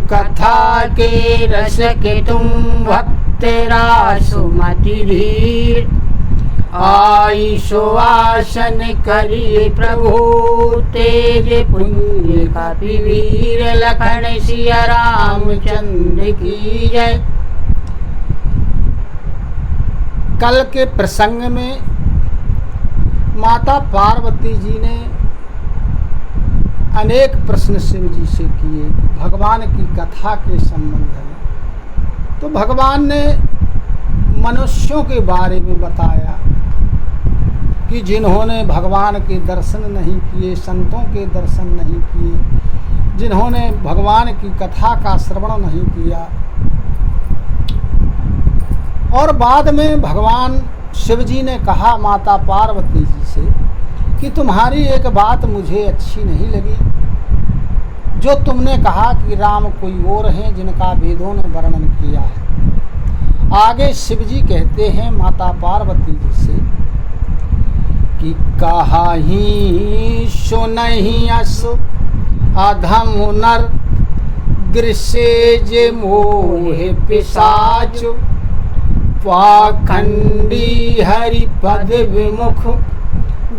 कथा के रस के तुम भक्त रासुमति धीर, आई सुवासन करिए प्रभु तेज पुण्य कपिवीर। लखन सिया रामचंद्र की जय। कल के प्रसंग में माता पार्वती जी ने अनेक प्रश्न शिव जी से किए भगवान की कथा के संबंध में। तो भगवान ने मनुष्यों के बारे में बताया कि जिन्होंने भगवान के दर्शन नहीं किए, संतों के दर्शन नहीं किए, जिन्होंने भगवान की कथा का श्रवण नहीं किया। और बाद में भगवान शिव जी ने कहा माता पार्वती जी से कि तुम्हारी एक बात मुझे अच्छी नहीं लगी, जो तुमने कहा कि राम कोई और हैं जिनका वेदों ने वर्णन किया है। आगे शिव जी कहते हैं माता पार्वती जी से कि कहाही सुनहि असु अधम नर, गृसेज मोह पिशाच, पाखंडी हरि पद विमुख,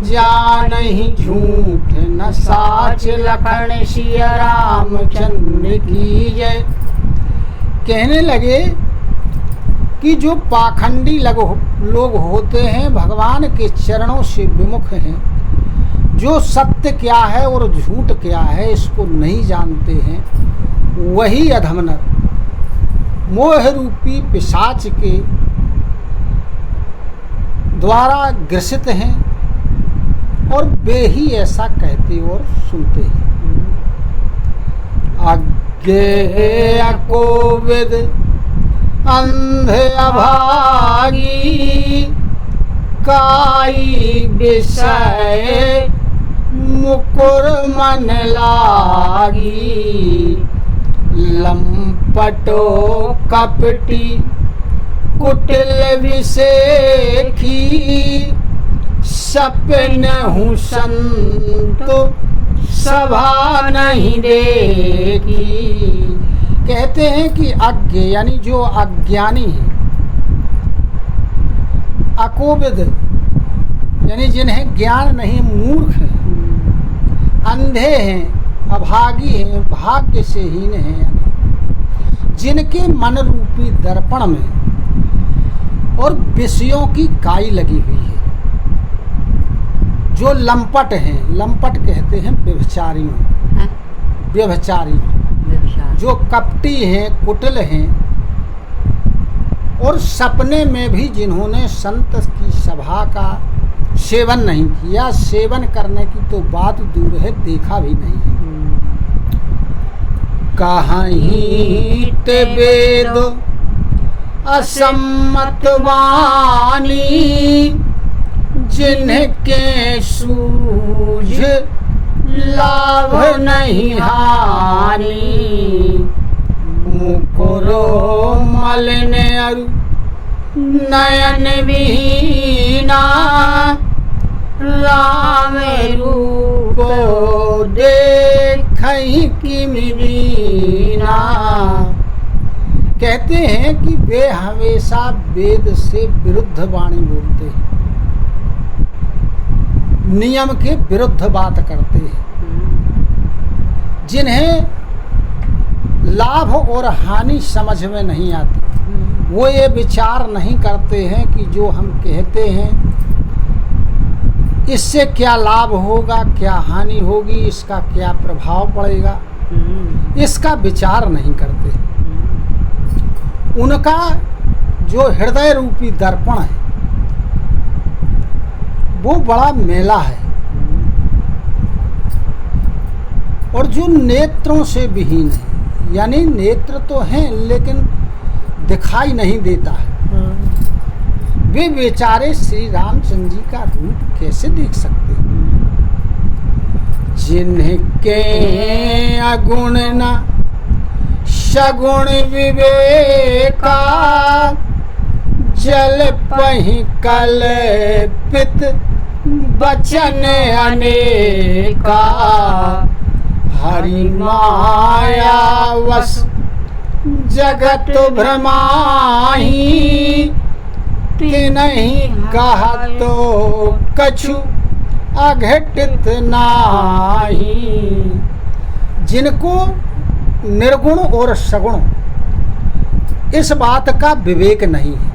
जानहि झूठ न साच। लखन सिया रामचंद्र की जय। कहने लगे कि जो पाखंडी लोग होते हैं, भगवान के चरणों से विमुख हैं, जो सत्य क्या है और झूठ क्या है इसको नहीं जानते हैं, वही अधमनर मोह रूपी पिशाच के द्वारा ग्रसित हैं और वे ही ऐसा कहते और सुनते हैं। अज्ञेय कोविद अंधे अभागी, काई विषय मुकुर मन लागी। लंपटो कपटी कुटिल विषेखी, सपन हूँ संत सभा नहीं देखी। कहते हैं कि अज्ञ यानी जो अज्ञानी है, अकोविद यानी जिन्हें ज्ञान नहीं, मूर्ख हैं, अंधे हैं, अभागी हैं, भाग्य से हीन हैं, यानी जिनके मन रूपी दर्पण में और विषयों की काई लगी हुई है, जो लंपट हैं। लंपट कहते हैं व्यभिचारियों, व्यभिचारी जो कपटी हैं, कुटिल हैं, और सपने में भी जिन्होंने संत की सभा का सेवन नहीं किया, सेवन करने की तो बात दूर है, देखा भी नहीं है। कहीं ते वेद असम्मत वाणी, जिनके सूझ लाभ नहीं हानि। मुकुरो मलिन अरु नयन विहीना, राम रूप देखहि किमि दीना। कहते हैं कि वे हमेशा वेद से विरुद्ध वाणी बोलते हैं, नियम के विरुद्ध बात करते हैं, जिन्हें लाभ और हानि समझ में नहीं आती। वो ये विचार नहीं करते हैं कि जो हम कहते हैं इससे क्या लाभ होगा, क्या हानि होगी, इसका क्या प्रभाव पड़ेगा, इसका विचार नहीं करते। उनका जो हृदय रूपी दर्पण है वो बड़ा मेला है, और जो नेत्रों से विहीन है, यानी नेत्र तो हैं लेकिन दिखाई नहीं देता है, वे बेचारे श्री रामचंद्र जी का रूप कैसे देख सकते हैं। जिनके अगुण न सगुण विवेका, जल पहि कल्पित बचन अनेका। हरि माया वश जगत भ्रमाही, तिन्हि कहतो कछु अघटित नाही। जिनको निर्गुण और सगुण इस बात का विवेक नहीं है,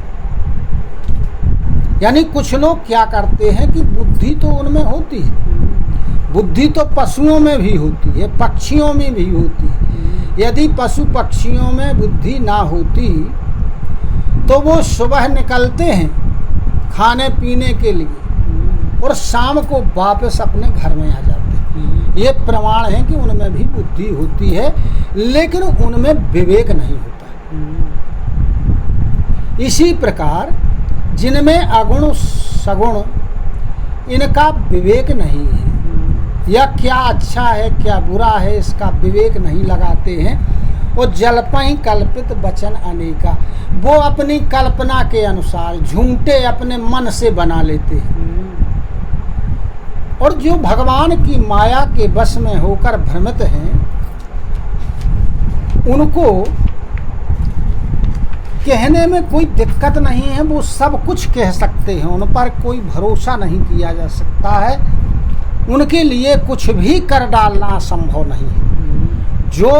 यानी कुछ लोग क्या करते हैं कि बुद्धि तो उनमें होती है, बुद्धि तो पशुओं में भी होती है, पक्षियों में भी होती है। यदि पशु पक्षियों में बुद्धि ना होती तो वो सुबह निकलते हैं खाने पीने के लिए और शाम को वापस अपने घर में आ जाते हैं। ये प्रमाण है कि उनमें भी बुद्धि होती है, लेकिन उनमें विवेक नहीं होता। इसी प्रकार जिनमें अगुण सगुण इनका विवेक नहीं है, या क्या अच्छा है क्या बुरा है इसका विवेक नहीं लगाते हैं, वो जल्पहि कल्पित वचन अनेका, वो अपनी कल्पना के अनुसार झूठे अपने मन से बना लेते हैं। और जो भगवान की माया के वश में होकर भ्रमित हैं, उनको कहने में कोई दिक्कत नहीं है, वो सब कुछ कह सकते हैं, उन पर कोई भरोसा नहीं किया जा सकता है, उनके लिए कुछ भी कर डालना संभव नहीं है। जो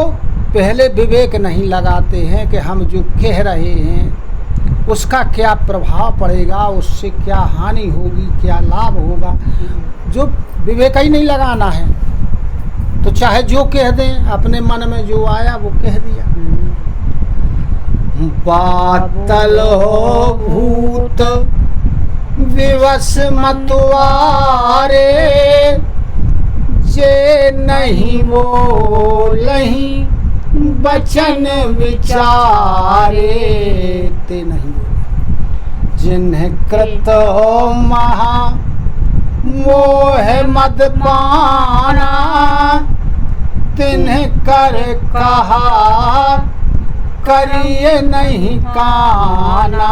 पहले विवेक नहीं लगाते हैं कि हम जो कह रहे हैं उसका क्या प्रभाव पड़ेगा, उससे क्या हानि होगी, क्या लाभ होगा, जो विवेक ही नहीं लगाना है तो चाहे जो कह दें, अपने मन में जो आया वो कह दिया। बातल हो भूत विवश मतवारे, जे नहीं बोलहि वचन विचारे, ते नहीं जिन्ह कृत महा मोह मद पाना, तिन्ह कर कहा करिए नहीं काना।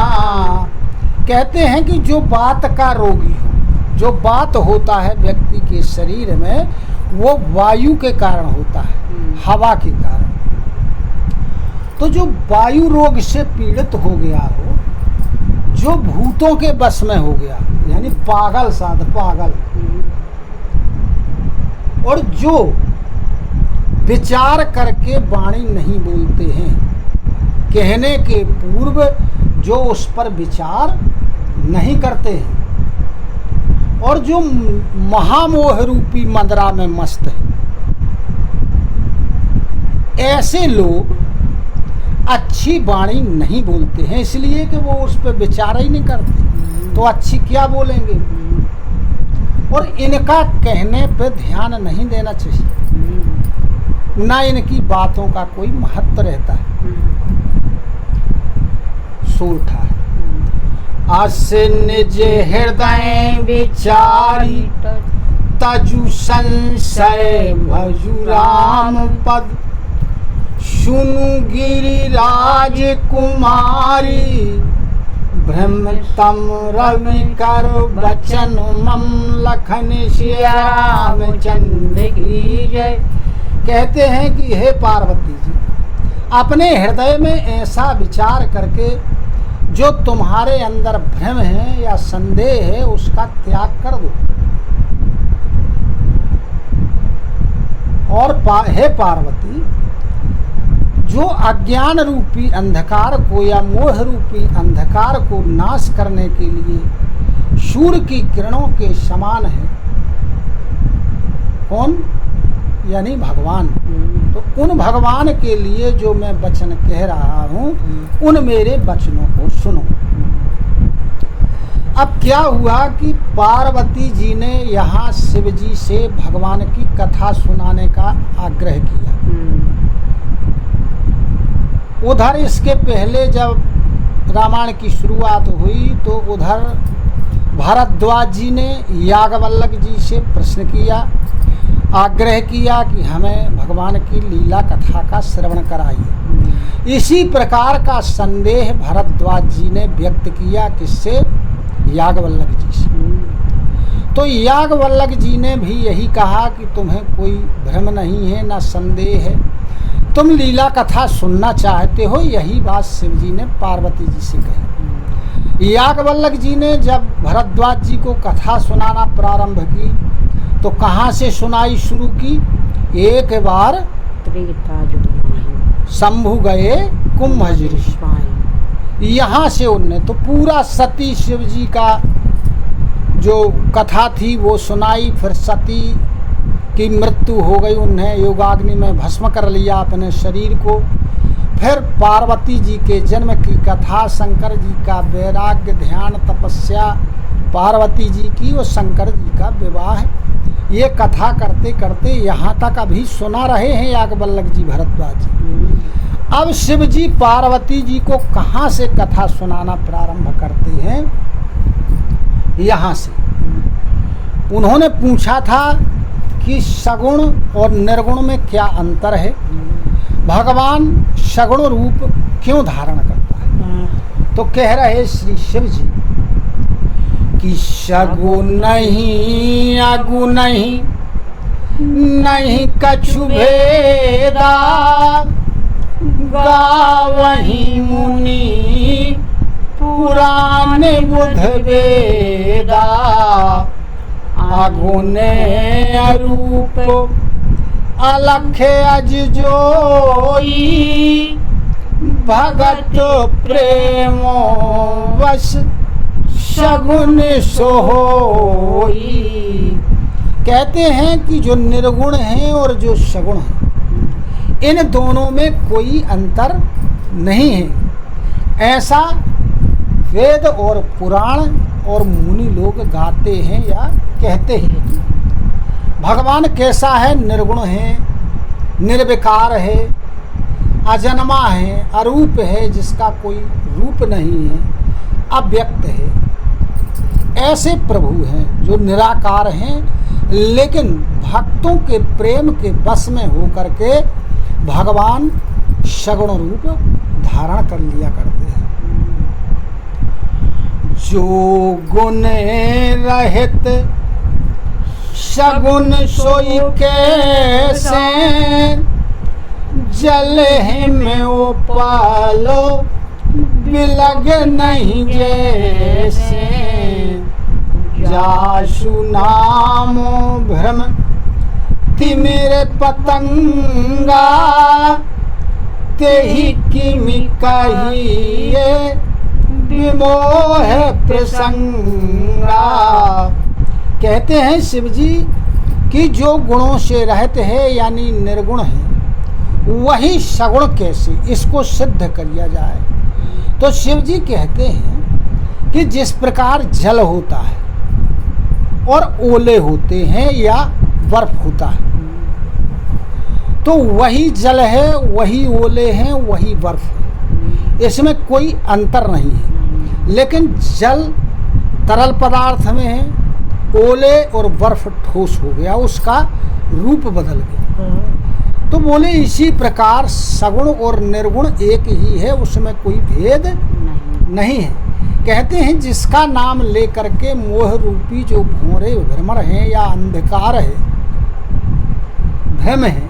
कहते हैं कि जो बात का रोगी हो, जो बात होता है व्यक्ति के शरीर में, वो वायु के कारण होता है, हवा के कारण। तो जो वायु रोग से पीड़ित हो गया हो, जो भूतों के बस में हो गया, यानी पागल साध पागल, और जो विचार करके वाणी नहीं बोलते हैं, कहने के पूर्व जो उस पर विचार नहीं करते हैं, और जो महामोह रूपी मदिरा में मस्त है, ऐसे लोग अच्छी वाणी नहीं बोलते हैं, इसलिए कि वो उस पर विचार ही नहीं करते, तो अच्छी क्या बोलेंगे। और इनका कहने पे ध्यान नहीं देना चाहिए, ना इनकी बातों का कोई महत्व रहता है। सोठा है अस निज हृदय विचारी, तजु संशय भजु राम पद, सुनु गिरिराज कुमारी, भ्रमतम रवि कर बचन मम, लखन सिया रामचंद्र की जय। कहते हैं कि हे पार्वती जी, अपने हृदय में ऐसा विचार करके जो तुम्हारे अंदर भ्रम है या संदेह है उसका त्याग कर दो। और हे पार्वती, जो अज्ञान रूपी अंधकार को या मोह रूपी अंधकार को नाश करने के लिए सूर्य की किरणों के समान है, कौन? यानी भगवान। तो उन भगवान के लिए जो मैं वचन कह रहा हूँ, उन मेरे वचनों को सुनो। अब क्या हुआ कि पार्वती जी ने यहाँ शिव जी से भगवान की कथा सुनाने का आग्रह किया। उधर इसके पहले जब रामायण की शुरुआत हुई तो उधर भारद्वाज जी ने याज्ञवल्क्य जी से प्रश्न किया, आग्रह किया कि हमें भगवान की लीला कथा का श्रवण कराइए। इसी प्रकार का संदेह भारद्वाज जी ने व्यक्त किया, किससे? याज्ञवल्क्य जी से। तो याज्ञवल्क्य जी ने भी यही कहा कि तुम्हें कोई भ्रम नहीं है, ना संदेह है, तुम लीला कथा सुनना चाहते हो। यही बात शिव जी ने पार्वती जी से कही। याज्ञवल्क्य जी ने जब भरद्वाज जी को कथा सुनाना प्रारंभ की तो कहाँ से सुनाई शुरू की? एक बार शंभु गए कुंभजरी, यहाँ से उनने तो पूरा सती शिव जी का जो कथा थी वो सुनाई। फिर सती की मृत्यु हो गई, उन्हें योगाग्नि में भस्म कर लिया अपने शरीर को। फिर पार्वती जी के जन्म की कथा, शंकर जी का वैराग्य, ध्यान, तपस्या पार्वती जी की और शंकर जी का विवाह, ये कथा करते करते यहाँ तक अभी सुना रहे हैं याज्ञवल्क्य जी, भरद्वाज जी। अब शिव जी पार्वती जी को कहाँ से कथा सुनाना प्रारंभ करते हैं? यहाँ से। उन्होंने पूछा था कि सगुण और निर्गुण में क्या अंतर है, भगवान सगुण रूप क्यों धारण करता है? तो कह रहे श्री शिव जी कि सगुण नहीं अगुण नहीं, नहीं कछु भेदा, गावहि मुनि पुराण बुध वेदा, अगुण अरूप अलख अज जोई, भगत प्रेमो वश सगुण सोई। कहते हैं कि जो निर्गुण है और जो सगुण है, इन दोनों में कोई अंतर नहीं है, ऐसा वेद और पुराण और मुनि लोग गाते हैं या कहते हैं। भगवान कैसा है? निर्गुण है, निर्विकार है, अजन्मा है, अरूप है, जिसका कोई रूप नहीं है, अव्यक्त है। ऐसे प्रभु हैं जो निराकार हैं, लेकिन भक्तों के प्रेम के बस में होकर के भगवान सगुण रूप धारण कर लिया करते हैं। जो गुण रहित सगुण सोई कैसे, जल में उपालो बिलग नहीं जैसे, जासु नामो भ्रम तिमिर पतंगा, तेहि किमि कहिए विमोह प्रसंगा। कहते हैं शिव जी कि जो गुणों से रहित है यानी निर्गुण है, वही सगुण कैसे, इसको सिद्ध करिया जाए। तो शिव जी कहते हैं कि जिस प्रकार जल होता है और ओले होते हैं या बर्फ होता है, तो वही जल है, वही ओले हैं, वही बर्फ है, इसमें कोई अंतर नहीं है। लेकिन जल तरल पदार्थ में है, ओले और बर्फ ठोस हो गया, उसका रूप बदल गया। तो बोले इसी प्रकार सगुण और निर्गुण एक ही है, उसमें कोई भेद नहीं है। कहते हैं जिसका नाम लेकर के मोह रूपी जो भोरे भ्रमण है या अंधकार है, भ्रम है,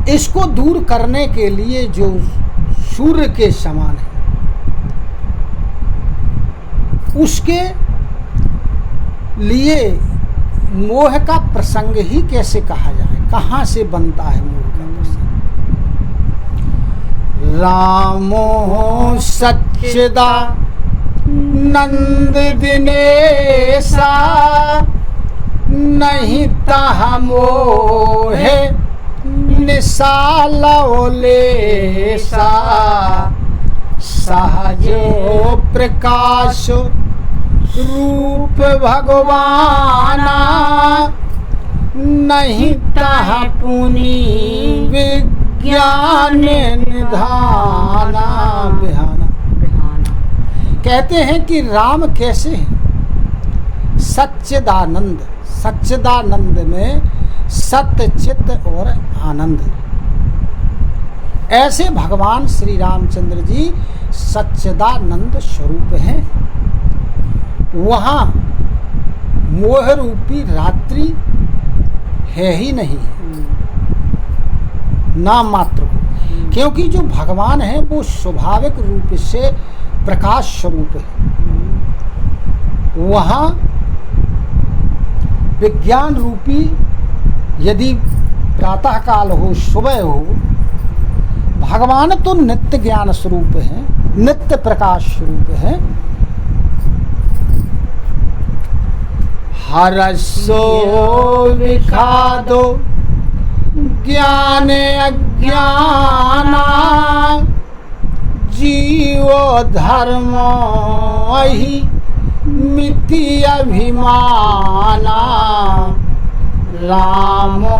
इसको दूर करने के लिए जो सूर्य के समान है, उसके लिए मोह का प्रसंग ही कैसे कहा जाए, कहाँ से बनता है मोह का प्रसंग? रामो सच्चिदा नंद दिनेशा, नहीं तह मोहे निशाल ओलेसा, सहजो प्रकाश रूप भगवाना, नहीं तह पुनि विज्ञान निधाना बिहाना। कहते हैं कि राम कैसे हैं? सच्चिदानंद, सच्चिदानंद में सत्य चित्त और आनंद, ऐसे भगवान श्री रामचंद्र जी सच्चिदानंद स्वरूप हैं। वहाँ मोह रूपी रात्रि है ही नहीं है, नाम मात्र को। क्योंकि जो भगवान है वो स्वाभाविक रूप से प्रकाश स्वरूप है। वहाँ विज्ञान रूपी यदि प्रातः काल हो, सुबह हो, भगवान तो नित्य ज्ञान स्वरूप है, नित्य प्रकाश स्वरूप है। हरसो विखादो ज्ञान अज्ञाना जीवो धर्म ही मिति अभिमाना रामो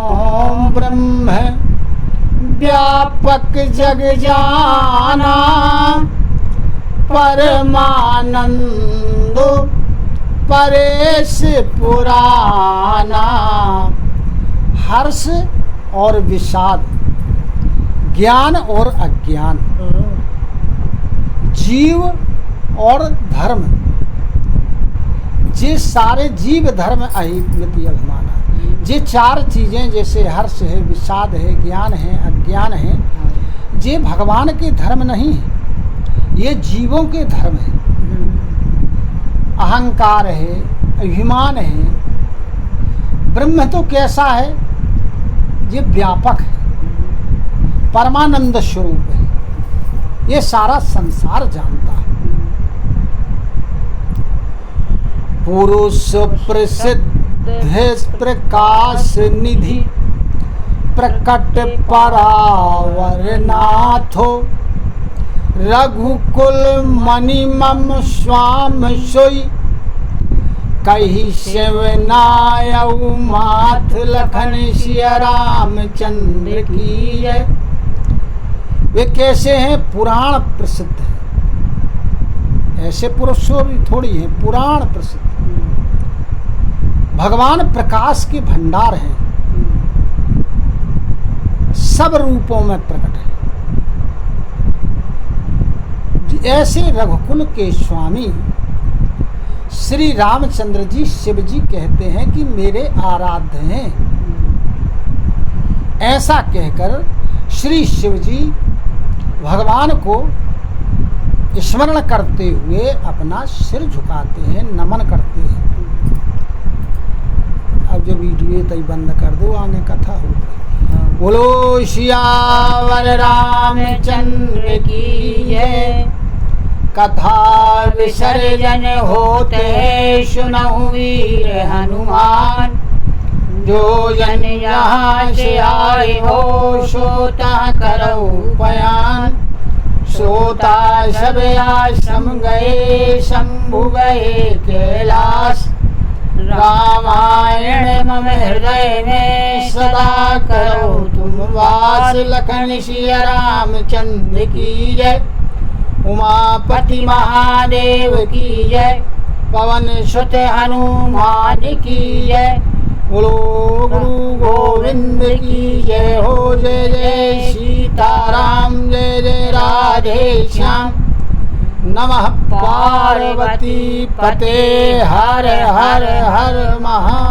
ब्रह्म व्यापक जग जाना परमानंदो परेश पुराना। हर्ष और विषाद, ज्ञान और अज्ञान, जीव और धर्म, ये सारे जीव धर्म अहिमिति अभिमाना। ये चार चीजें जैसे हर्ष है, विषाद है, ज्ञान है, अज्ञान है, ये भगवान के धर्म नहीं है, ये जीवों के धर्म है। अहंकार है, अभिमान है। ब्रह्म तो कैसा है? ये व्यापक है, परमानंद स्वरूप है, ये सारा संसार जानता है। पुरुष प्रसिद्ध प्रकाश निधि प्रकट परावर नाथो रघुकुल मणिमम स्वाम सोई कही शिवनायऊ माथ लखन सिया रामचंद्र की जय। वे कैसे हैं? पुराण प्रसिद्ध है। ऐसे पुरुषों भी थोड़ी हैं, पुराण प्रसिद्ध। भगवान प्रकाश के भंडार हैं, सब रूपों में प्रकट है। ऐसे रघुकुल के स्वामी श्री रामचंद्र जी, शिव जी कहते हैं कि मेरे आराध्य हैं। ऐसा कहकर श्री शिव जी भगवान को स्मरण करते हुए अपना सिर झुकाते हैं, नमन करते हैं। अब जो वीडियो तय बंद कर दो, आगे कथा होगी। बोलो सियावर रामचंद्र की जय। कथा विसर्जन होते सुनऊ वीर हनुमान, जो जन यहाँ से आए हो सोता करो बयान। सोता सब आश्रम गए, शंभु गए कैलाश। रामायण मम हृदय में सदा करो तुम वास। लखन सिया रामचंद्र की जय। उमापति महादेव की जय। पवन सुत हनुमान की जय। बोलो गुरु गोविंद की जय हो। जय जय सीताराम, जय जय राधे श्याम। नमः पार्वती पते हर हर हर महा